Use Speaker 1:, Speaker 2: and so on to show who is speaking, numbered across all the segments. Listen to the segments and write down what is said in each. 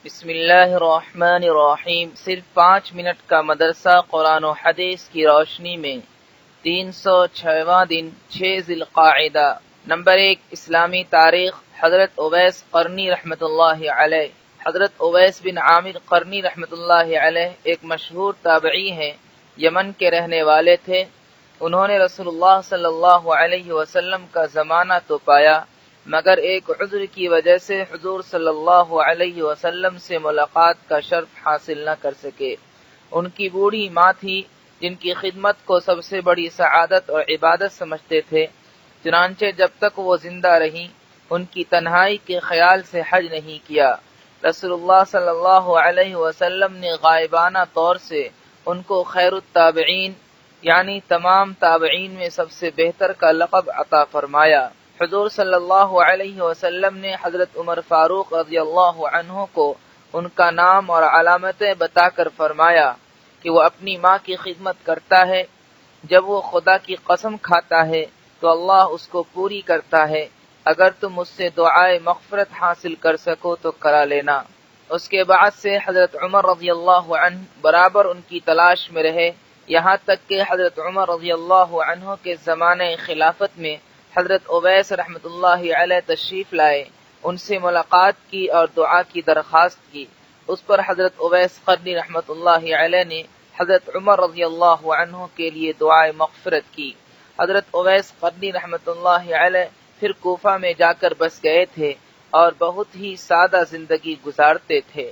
Speaker 1: بسم اللہ الرحمن الرحیم۔ صرف 5 منٹ کا مدرسہ قرآن و حدیث کی روشنی میں 306واں دن 6 ذی القعدہ۔ نمبر 1، اسلامی تاریخ۔ حضرت اویس قرنی رحمۃ اللہ علیہ۔ حضرت اویس بن عامر قرنی رحمۃ اللہ علیہ ایک مشہور تابعی ہیں، یمن کے رہنے والے تھے۔ انہوں نے رسول اللہ صلی اللہ علیہ وسلم کا زمانہ تو پایا، مگر ایک عذر کی وجہ سے حضور صلی اللہ علیہ وسلم سے ملاقات کا شرف حاصل نہ کر سکے۔ ان کی بوڑھی ماں تھی، جن کی خدمت کو سب سے بڑی سعادت اور عبادت سمجھتے تھے، چنانچہ جب تک وہ زندہ رہیں ان کی تنہائی کے خیال سے حج نہیں کیا۔ رسول اللہ صلی اللہ علیہ وسلم نے غائبانہ طور سے ان کو خیر التابعین، یعنی تمام تابعین میں سب سے بہتر کا لقب عطا فرمایا۔ حضور صلی اللہ علیہ وسلم نے حضرت عمر فاروق رضی اللہ عنہ کو ان کا نام اور علامتیں بتا کر فرمایا کہ وہ اپنی ماں کی خدمت کرتا ہے، جب وہ خدا کی قسم کھاتا ہے تو اللہ اس کو پوری کرتا ہے، اگر تم مجھ سے دعائے مغفرت حاصل کر سکو تو کرا لینا۔ اس کے بعد سے حضرت عمر رضی اللہ عنہ برابر ان کی تلاش میں رہے، یہاں تک کہ حضرت عمر رضی اللہ عنہ کے زمانے خلافت میں حضرت اویس رحمۃ اللہ علیہ تشریف لائے، ان سے ملاقات کی اور دعا کی درخواست کی۔ اس پر حضرت اویس قرنی رحمۃ اللہ علیہ نے حضرت عمر رضی اللہ عنہ کے لیے دعائے مغفرت کی۔ حضرت اویس قرنی رحمۃ اللہ علیہ پھر کوفہ میں جا کر بس گئے تھے اور بہت ہی سادہ زندگی گزارتے تھے۔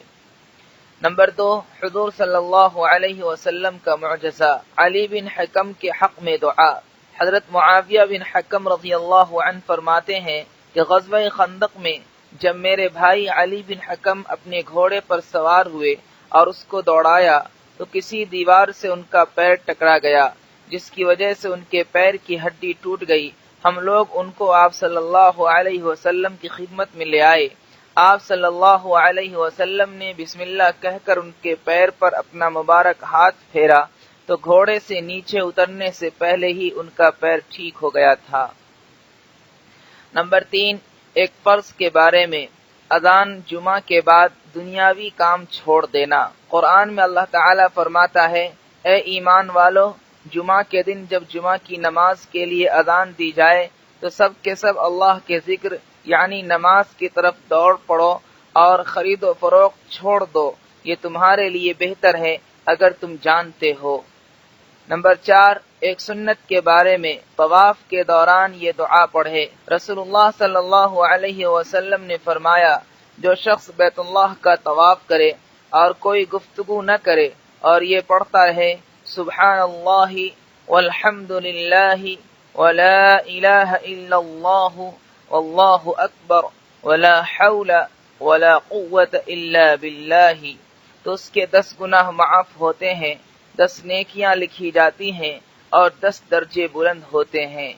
Speaker 1: نمبر 2، حضور صلی اللہ علیہ وسلم کا معجزہ۔ علی بن حکم کے حق میں دعا۔ حضرت معاویہ بن حکم رضی اللہ عنہ فرماتے ہیں کہ غزوہ خندق میں جب میرے بھائی علی بن حکم اپنے گھوڑے پر سوار ہوئے اور اس کو دوڑایا تو کسی دیوار سے ان کا پیر ٹکرا گیا، جس کی وجہ سے ان کے پیر کی ہڈی ٹوٹ گئی۔ ہم لوگ ان کو آپ صلی اللہ علیہ وسلم کی خدمت میں لے آئے۔ آپ صلی اللہ علیہ وسلم نے بسم اللہ کہہ کر ان کے پیر پر اپنا مبارک ہاتھ پھیرا تو گھوڑے سے نیچے اترنے سے پہلے ہی ان کا پیر ٹھیک ہو گیا تھا۔ نمبر 3، ایک فرض کے بارے میں۔ اذان جمعہ کے بعد دنیاوی کام چھوڑ دینا۔ قرآن میں اللہ تعالیٰ فرماتا ہے، اے ایمان والو، جمعہ کے دن جب جمعہ کی نماز کے لیے اذان دی جائے تو سب کے سب اللہ کے ذکر یعنی نماز کی طرف دوڑ پڑو اور خرید و فروخت چھوڑ دو، یہ تمہارے لیے بہتر ہے اگر تم جانتے ہو۔ نمبر 4، ایک سنت کے بارے میں۔ طواف کے دوران یہ دعا پڑھے۔ رسول اللہ صلی اللہ علیہ وسلم نے فرمایا، جو شخص بیت اللہ کا طواف کرے اور کوئی گفتگو نہ کرے اور یہ پڑھتا رہے، سبحان اللہ والحمد للہ ولا الہ الا اللہ واللہ اکبر ولا حول ولا قوة الا باللہ، تو اس کے 10 گناہ معاف ہوتے ہیں، 10 نیکیاں لکھی جاتی ہیں اور 10 درجے بلند ہوتے ہیں۔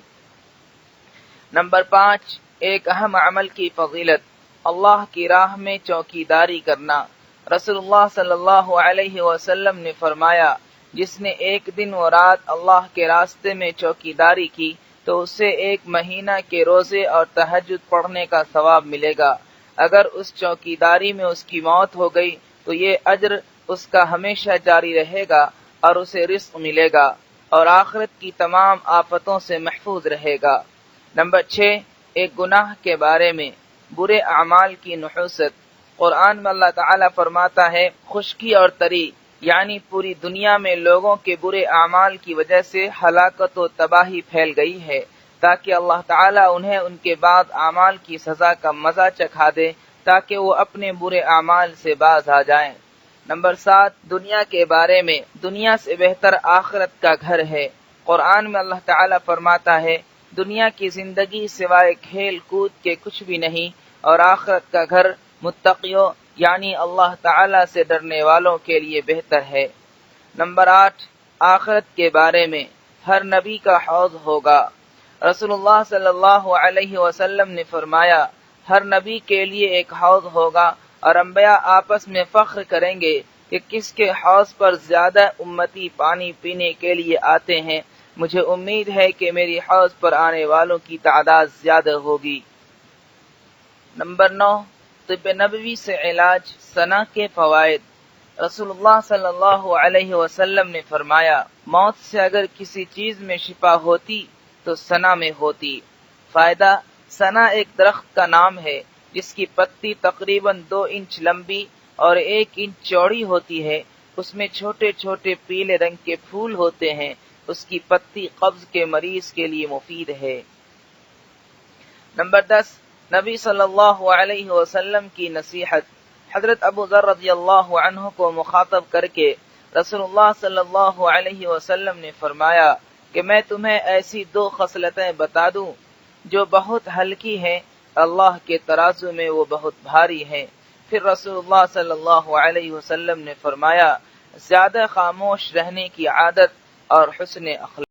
Speaker 1: نمبر 5، ایک اہم عمل کی فضیلت۔ اللہ کی راہ میں چوکیداری کرنا۔ رسول اللہ صلی اللہ علیہ وسلم نے فرمایا، جس نے ایک دن و رات اللہ کے راستے میں چوکیداری کی تو اسے 1 مہینہ کے روزے اور تہجد پڑھنے کا ثواب ملے گا۔ اگر اس چوکیداری میں اس کی موت ہو گئی تو یہ اجر اس کا ہمیشہ جاری رہے گا اور اسے رزق ملے گا اور آخرت کی تمام آفتوں سے محفوظ رہے گا۔ نمبر 6، ایک گناہ کے بارے میں۔ برے اعمال کی نحوست۔ قرآن میں اللہ تعالیٰ فرماتا ہے، خشکی اور تری یعنی پوری دنیا میں لوگوں کے برے اعمال کی وجہ سے ہلاکت و تباہی پھیل گئی ہے، تاکہ اللہ تعالیٰ انہیں ان کے بعد اعمال کی سزا کا مزہ چکھا دے تاکہ وہ اپنے برے اعمال سے باز آ جائیں۔ نمبر 7، دنیا کے بارے میں۔ دنیا سے بہتر آخرت کا گھر ہے۔ قرآن میں اللہ تعالیٰ فرماتا ہے، دنیا کی زندگی سوائے کھیل کود کے کچھ بھی نہیں اور آخرت کا گھر متقیوں یعنی اللہ تعالیٰ سے ڈرنے والوں کے لیے بہتر ہے۔ نمبر 8، آخرت کے بارے میں۔ ہر نبی کا حوض ہوگا۔ رسول اللہ صلی اللہ علیہ وسلم نے فرمایا، ہر نبی کے لیے ایک حوض ہوگا اور انبیاء آپس میں فخر کریں گے کہ کس کے حوض پر زیادہ امتی پانی پینے کے لیے آتے ہیں۔ مجھے امید ہے کہ میری حوض پر آنے والوں کی تعداد زیادہ ہوگی۔ نمبر 9، طب نبوی سے علاج، ثنا کے فوائد۔ رسول اللہ صلی اللہ علیہ وسلم نے فرمایا، موت سے اگر کسی چیز میں شفا ہوتی تو ثنا میں ہوتی۔ فائدہ، ثنا ایک درخت کا نام ہے جس کی پتی تقریباً 2 انچ لمبی اور 1 انچ چوڑی ہوتی ہے۔ اس میں چھوٹے چھوٹے پیلے رنگ کے پھول ہوتے ہیں۔ اس کی پتی قبض کے مریض کے لیے مفید ہے۔ نمبر 10، نبی صلی اللہ علیہ وسلم کی نصیحت۔ حضرت ابو ذر رضی اللہ عنہ کو مخاطب کر کے رسول اللہ صلی اللہ علیہ وسلم نے فرمایا کہ میں تمہیں ایسی 2 خصلتیں بتا دوں جو بہت ہلکی ہیں، اللہ کے ترازو میں وہ بہت بھاری ہیں۔ پھر رسول اللہ صلی اللہ علیہ وسلم نے فرمایا، زیادہ خاموش رہنے کی عادت اور حسن اخلاق۔